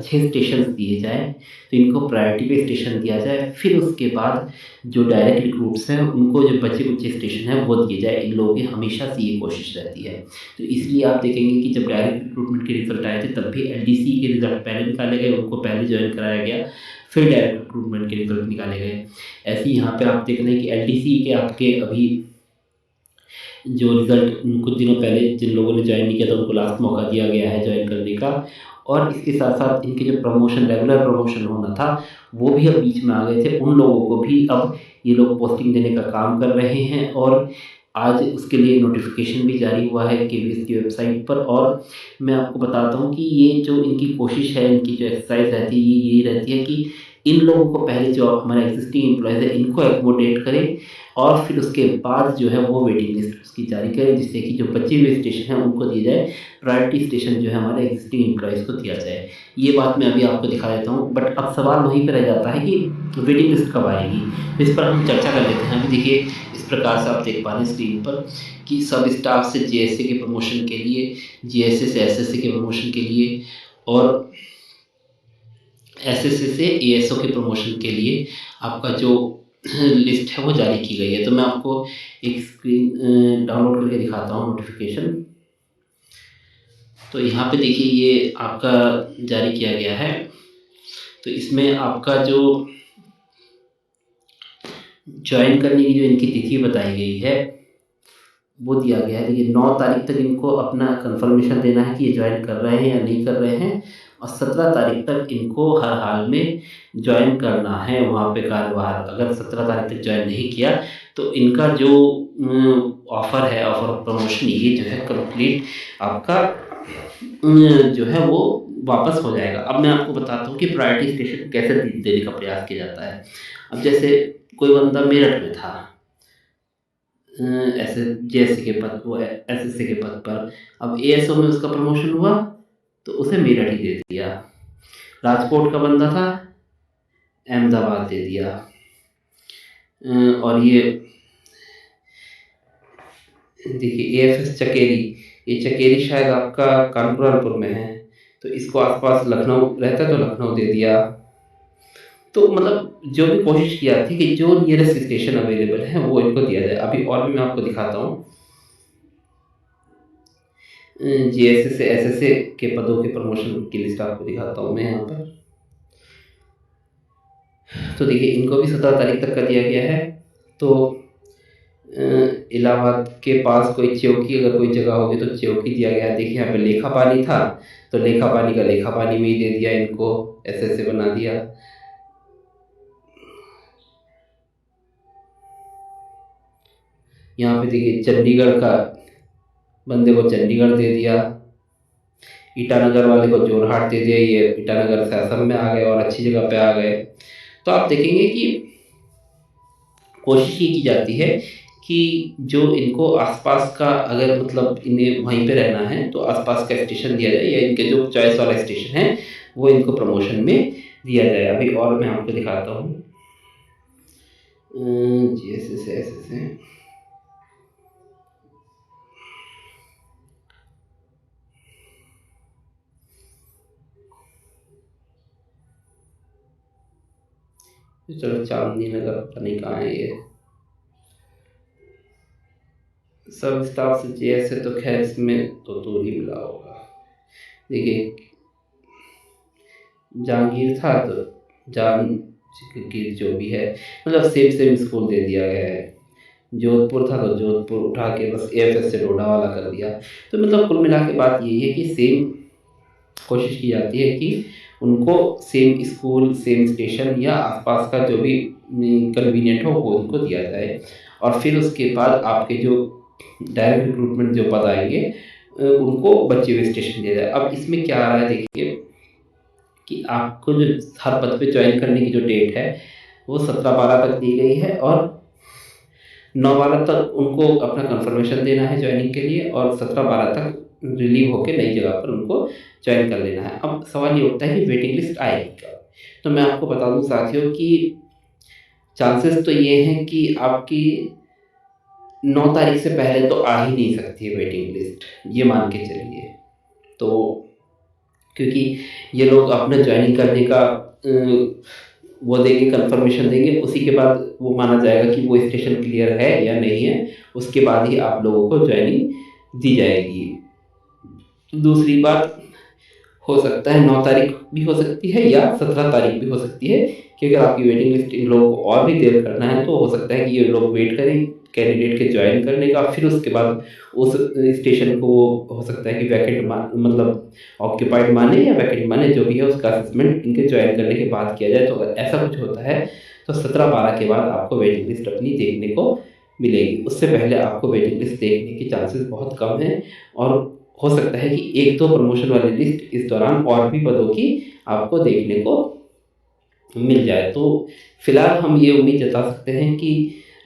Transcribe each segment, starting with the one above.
अच्छे स्टेशंस दिए जाएँ, तो इनको प्रायोरिटी पे स्टेशन दिया जाए। फिर उसके बाद जो डायरेक्ट रिक्रूट्स हैं, उनको जो बचे-कुचे स्टेशन हैं, वो दिए जाए। इन लोगों की हमेशा से ये कोशिश रहती है। तो इसलिए आप देखेंगे कि जब डायरेक्ट रिक्रूटमेंट के रिज़ल्ट आए थे, तब भी एलडीसी के रिज़ल्ट पहले निकाले गए, उनको पहले जॉइन कराया गया, फिर डायरेक्ट रिक्रूटमेंट के रिज़ल्ट निकाले गए। ऐसे ही यहाँ पे आप देख रहे हैं कि एलडीसी के आपके अभी जो रिज़ल्ट कुछ दिनों पहले जिन लोगों ने जॉइन नहीं किया था, उनको लास्ट मौका दिया गया है जॉइन करने का। और इसके साथ-साथ इनके जो प्रमोशन रेगुलर प्रमोशन होना था, वो भी अब बीच में आ गए थे। उन लोगों को भी अब ये लोग पोस्टिंग देने का काम कर रहे हैं और आज उसके लिए नोटिफ़िकेशन भी जारी हुआ है केवीएस की वेबसाइट पर। और मैं आपको बताता हूँ कि ये जो इनकी कोशिश है, इनकी जो एक्सरसाइज़ रहती है, ये यही रहती है कि इन लोगों को पहले जो हमारे एक्जिस्टिंग एम्प्लॉइज़ है, इनको एकोमोडेट करें और फिर उसके बाद जो है वो वेटिंग लिस्ट उसकी जारी करें, जिससे कि जो बचे हुए स्टेशन हैं उनको दिए जाए, प्रायोरिटी स्टेशन जो है हमारे एक्जिस्टिंग एम्प्लॉइज़ को दिया जाए। ये बात मैं अभी आपको दिखा देता हूँ, बट अब सवाल वहीं पे रह जाता है कि वेटिंग लिस्ट कब आएगी? तो इस पर हम चर्चा कर लेते हैं। अभी देखिए, इस प्रकार से आप देख पा रहे हैं स्क्रीन पर कि सब स्टाफ से जेएसए के प्रमोशन के लिए, जेएसए से एसएसए के प्रमोशन के लिए और एसएसए से एएसओ के प्रमोशन के लिए आपका जो लिस्ट है वो जारी की गई है। तो मैं आपको एक स्क्रीन डाउनलोड करके दिखाता हूँ नोटिफ़िकेशन। तो यहाँ पे देखिए ये आपका जारी किया गया है। तो इसमें आपका जो जॉइन करने की जो इनकी तिथि बताई गई है, वो दिया गया है। देखिए 9 तारीख तक इनको अपना कन्फर्मेशन देना है कि ये जॉइन कर रहे हैं या नहीं कर रहे हैं और 17 तारीख तक इनको हर हाल में जॉइन करना है वहाँ पे कार्यभार। अगर 17 तारीख तक जॉइन नहीं किया तो इनका जो ऑफ़र है, ऑफ़र ऑफ प्रमोशन, ये जो है कंप्लीट आपका जो है वो वापस हो जाएगा। अब मैं आपको बताता हूँ कि प्रायोरिटी स्टेशन कैसे देने का प्रयास किया जाता है। अब जैसे कोई बंदा मेरठ में था, ऐसे जेएससी के पद वो एसएससी के पद पर, अब एएसओ में उसका प्रमोशन हुआ तो उसे मेरठ ही दे दिया। राजकोट का बंदा था, अहमदाबाद दे दिया। और ये देखिए एएफएस चकेरी, ये चकेरी शायद आपका कानपुर में है, तो इसको आसपास लखनऊ रहता तो लखनऊ दे दिया। तो मतलब जो भी कोशिश किया थी कि जो नियरेस्ट स्टेशन अवेलेबल है वो इनको दिया जाए। अभी और भी मैं आपको दिखाता हूँ। जेएसए से एसएसए के पदों के प्रमोशन की लिस्ट आपको दिखाता हूँ मैं यहाँ पर। तो देखिए इनको भी 17 तारीख तक का दिया गया है। तो इलाहाबाद के पास कोई चौकी, अगर कोई जगह होगी तो चौकी दिया गया है। देखिए यहाँ पे लेखापाली था, तो लेखापाली का लेखापाली में ही दे दिया इनको, एसएसए बना दिया। यहाँ पे देखिए चंडीगढ़ का बंदे को चंडीगढ़ दे दिया, ईटानगर वाले को जोरहाट दे दिया। ये ईटानगर से असम में आ गए और अच्छी जगह पे आ गए। तो आप देखेंगे कि कोशिश ये की जाती है कि जो इनको आसपास का, अगर मतलब इन्हें वहीं पे रहना है तो आसपास का स्टेशन दिया जाए या इनके जो चॉइस वाला स्टेशन है वो इनको प्रमोशन में दिया जाए। अभी और मैं आपको दिखाता हूँ जीएसए से एसएसए। चलो चांदनी नगर पता नहीं कहाँ है ये। सब स्टाफ से जेएसए तो खैर इसमें तो दूर ही मिला होगा। देखिए जहांगीर था तो जहांगीर जो भी है, मतलब सेम स्कूल दे दिया गया है। जोधपुर था तो जोधपुर उठा के बस एएफएस से डोडा वाला कर दिया। तो मतलब कुल मिला के बात यही है कि सेम कोशिश की जाती है कि उनको सेम स्कूल, सेम स्टेशन या आसपास का जो भी कन्वीनियंट हो वो उनको दिया जाए। और फिर उसके बाद आपके जो डायरेक्ट रिक्रूटमेंट जो पद आएंगे उनको बचे हुए स्टेशन दिया जाए। अब इसमें क्या आ रहा है देखिए कि आपको जो हर पद पे ज्वाइन करने की जो डेट है वो 17/12 तक दी गई है और 9/12 तक उनको अपना कंफर्मेशन देना है ज्वाइनिंग के लिए और 17/12 तक रिलीव होकर नई जगह पर उनको ज्वाइन कर लेना है। अब सवाल ये उठता है कि वेटिंग लिस्ट आएगी कब? तो मैं आपको बता दूं साथियों कि चांसेस तो ये हैं कि आपकी 9 तारीख से पहले तो आ ही नहीं सकती है वेटिंग लिस्ट, ये मान के चलिए। तो क्योंकि ये लोग अपना जॉइनिंग करने का वो देंगे, कंफर्मेशन देंगे, उसी के बाद वो माना जाएगा कि वो स्टेशन क्लियर है या नहीं है, उसके बाद ही आप लोगों को जॉइनिंग दी जाएगी। दूसरी बात, हो सकता है 9 तारीख भी हो सकती है या 17 तारीख भी हो सकती है कि अगर आपकी वेटिंग लिस्ट इन लोगों को और भी देर करना है तो हो सकता है कि ये लोग वेट करें कैंडिडेट के जॉइन करने का, फिर उसके बाद उस स्टेशन को हो सकता है कि वैकेंट मतलब ऑक्यूपाइड माने या वैकेंट माने, जो भी है उसका असेसमेंट इनके जॉइन करने के बाद किया जाए। तो अगर ऐसा कुछ होता है तो 17-12 के बाद आपको वेटिंग लिस्ट अपनी देखने को मिलेगी। उससे पहले आपको वेटिंग लिस्ट देखने के चांसेस बहुत कम हैं, और हो सकता है कि 1-2 प्रमोशन वाली लिस्ट इस दौरान और भी पदों की आपको देखने को मिल जाए। तो फिलहाल हम ये उम्मीद जता सकते हैं कि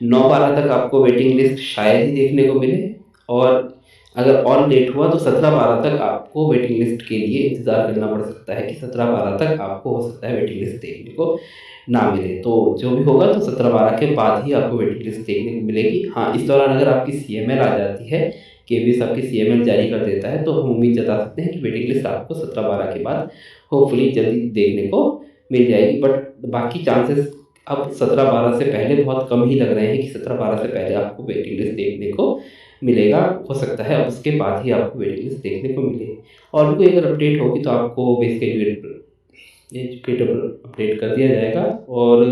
9-12 तक आपको वेटिंग लिस्ट शायद ही देखने को मिले, और अगर और लेट हुआ तो 17-12 तक आपको वेटिंग लिस्ट के लिए इंतज़ार करना पड़ सकता है कि 17-12 तक आपको हो सकता है वेटिंग लिस्ट देखने को ना मिले। तो जो भी होगा तो 17-12 के बाद ही आपको वेटिंग लिस्ट देखने को मिलेगी। हाँ, इस दौरान अगर आपकी सीएमएल आ जाती है, केवीएस आपकी सीएमएल जारी कर देता है, तो हम उम्मीद जता सकते हैं कि वेटिंग लिस्ट आपको 17-12 के बाद होपफुली जल्दी देखने को मिल जाएगी। बट बाकी चांसेस अब 17-12 से पहले बहुत कम ही लग रहे हैं कि 17-12 से पहले आपको वेटिंग लिस्ट देखने को मिलेगा। हो सकता है अब उसके बाद ही आपको वेटिंग लिस्ट देखने को मिले। और भी कोई अगर अपडेट होगी तो आपको बेसिकली एजुकेटर अपडेट कर दिया जाएगा। और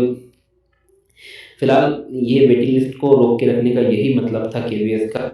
फिलहाल ये वेटिंग लिस्ट को रोक के रखने का यही मतलब था केवीएस का।